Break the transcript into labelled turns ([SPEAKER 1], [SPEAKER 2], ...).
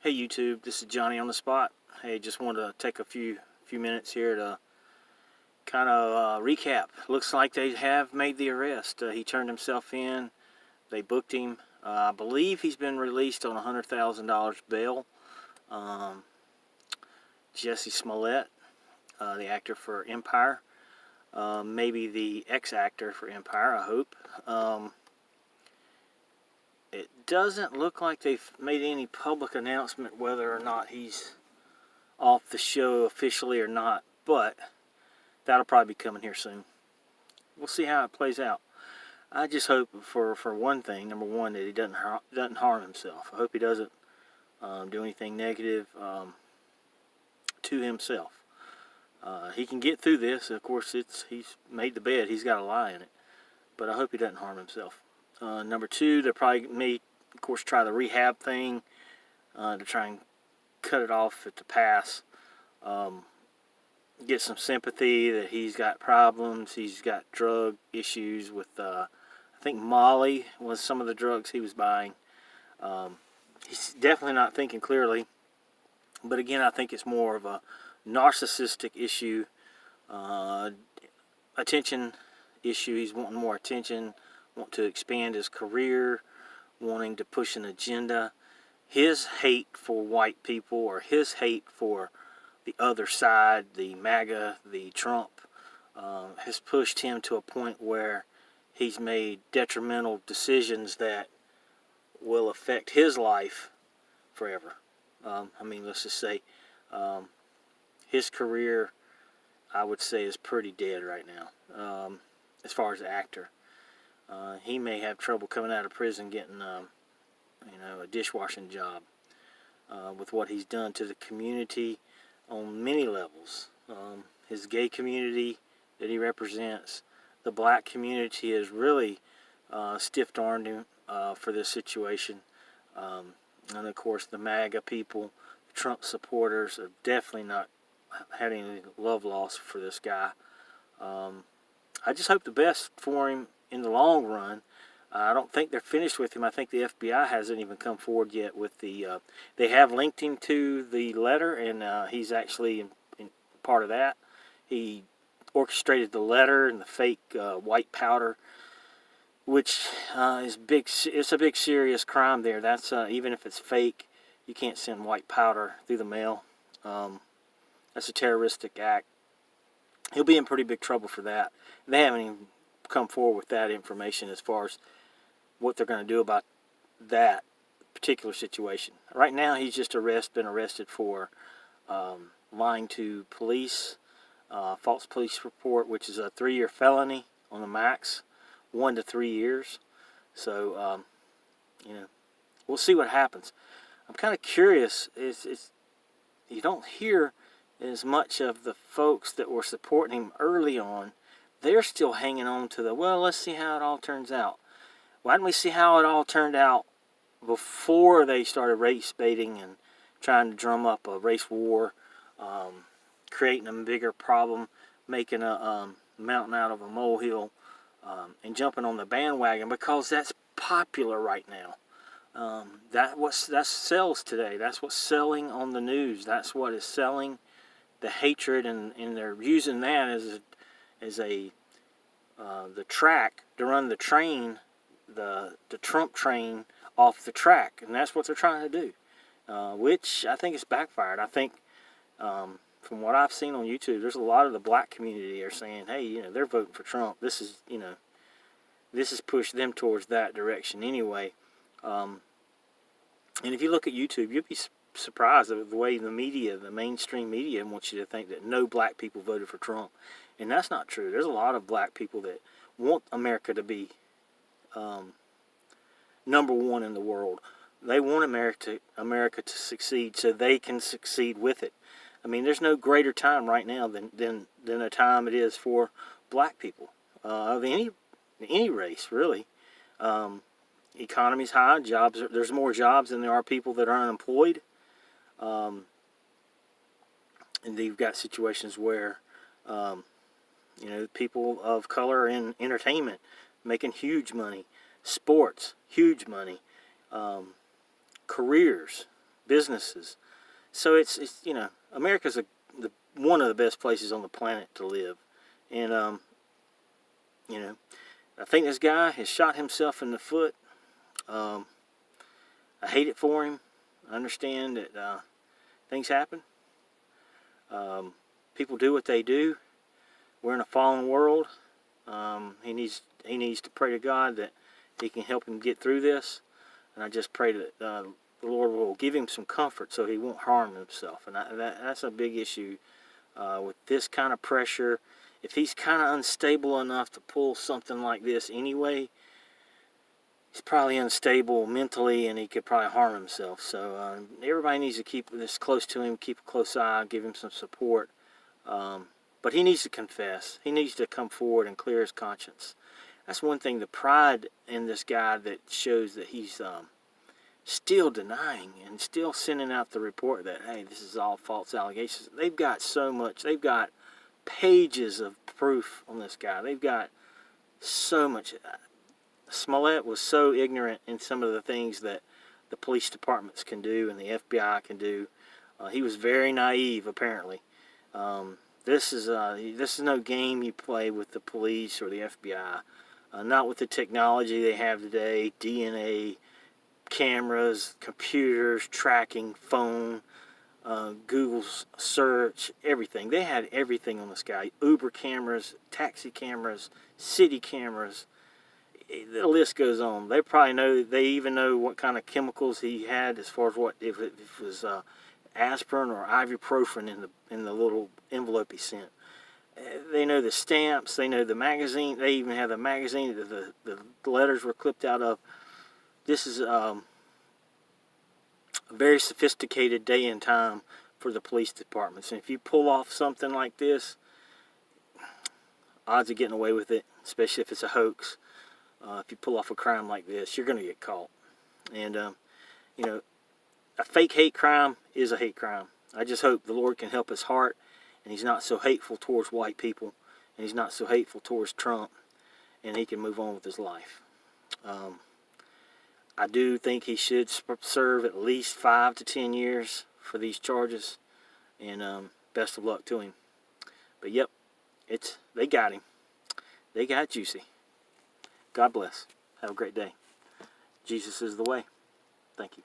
[SPEAKER 1] Hey YouTube, this is Johnny on the spot. Hey, just wanted to take a few minutes here to kind of recap. Looks like they have made the arrest. He turned himself in. They booked him. I believe he's been released on $100,000 bail. Jussie Smollett, the actor for Empire, maybe the ex-actor for Empire, I hope. It doesn't look like they've made any public announcement whether or not he's off the show officially or not, but that'll probably be coming here soon. We'll see how it plays out. I just hope for one thing, number one, that he doesn't harm himself. I hope he doesn't do anything negative to himself. He can get through this. Of course, he's made the bed. He's got to lie in it. But I hope he doesn't harm himself. Number two, they probably may, of course, try the rehab thing to try and cut it off at the pass. Get some sympathy that he's got problems. He's got drug issues with, I think Molly was some of the drugs he was buying. He's definitely not thinking clearly. But again, I think it's more of a narcissistic issue, attention issue. He's wanting more attention, want to expand his career, wanting to push an agenda. His hate for white people, or his hate for the other side, the MAGA, the Trump, has pushed him to a point where he's made detrimental decisions that will affect his life forever. I mean, let's just say his career, I would say, is pretty dead right now, as far as an actor. He may have trouble coming out of prison getting, a dishwashing job with what he's done to the community on many levels. His gay community that he represents, the black community has really stiff-armed him for this situation. And of course, the MAGA people, the Trump supporters, have definitely not had any love lost for this guy. I just hope the best for him in the long run. I don't think they're finished with him. I think the FBI hasn't even come forward yet with the... they have linked him to the letter, and he's actually in part of that. He orchestrated the letter and the fake white powder, which is big. It's a big serious crime there. That's even if it's fake, you can't send white powder through the mail. That's a terroristic act. He'll be in pretty big trouble for that. They haven't even come forward with that information as far as what they're going to do about that particular situation. Right now, he's just been arrested for lying to police, false police report, which is a 3-year felony on the max, 1 to 3 years. So, we'll see what happens. I'm kind of curious. You don't hear as much of the folks that were supporting him early on. They're still hanging on to well, let's see how it all turns out. Why didn't we see how it all turned out before they started race baiting and trying to drum up a race war, creating a bigger problem, making a mountain out of a molehill, and jumping on the bandwagon because that's popular right now. That sells today. That's what's selling on the news. That's what is selling, the hatred, and they're using that as the track to run the train, the Trump train off the track, and that's what they're trying to do, which I think is backfired. I think from what I've seen on YouTube, there's a lot of the black community are saying, hey, they're voting for Trump. This has pushed them towards that direction anyway. And if you look at YouTube, you'll be surprised at the way the media, the mainstream media, wants you to think that no black people voted for Trump. And that's not true. There's a lot of black people that want America to be number one in the world. They want America to succeed so they can succeed with it. I mean, there's no greater time right now than a time it is for black people of any race, really. Economy's high, there's more jobs than there are people that are unemployed. And you've got situations where people of color in entertainment making huge money, sports, huge money, careers, businesses. So it's America's one of the best places on the planet to live. And I think this guy has shot himself in the foot. I hate it for him. I understand that things happen. People do what they do. We're in a fallen world. He needs to pray to God that He can help him get through this. And I just pray that the Lord will give him some comfort so he won't harm himself. And that's a big issue with this kind of pressure. If he's kind of unstable enough to pull something like this anyway, he's probably unstable mentally, and he could probably harm himself. So everybody needs to keep this close to him, keep a close eye, give him some support. But he needs to confess. He needs to come forward and clear his conscience. That's one thing, the pride in this guy that shows that he's still denying and still sending out the report that, hey, this is all false allegations. They've got so much. They've got pages of proof on this guy. They've got so much. Smollett was so ignorant in some of the things that the police departments can do and the FBI can do. He was very naive, apparently. This is no game you play with the police or the FBI. Not with the technology they have today, DNA, cameras, computers, tracking, phone, Google's search, everything. They had everything on this guy. Uber cameras, taxi cameras, city cameras. The list goes on. They probably know, they even know what kind of chemicals he had as far as if it was aspirin or ibuprofen in the little envelope he sent. They know the stamps. They know the magazine. They even have the magazine that the letters were clipped out of. This is a very sophisticated day and time for the police departments. And if you pull off something like this, odds of getting away with it, especially if it's a hoax, if you pull off a crime like this, you're going to get caught. And, a fake hate crime is a hate crime. I just hope the Lord can help his heart, and he's not so hateful towards white people, and he's not so hateful towards Trump, and he can move on with his life. I do think he should serve at least 5 to 10 years for these charges, and best of luck to him. But yep, they got him. They got Jussie. God bless. Have a great day. Jesus is the way. Thank you.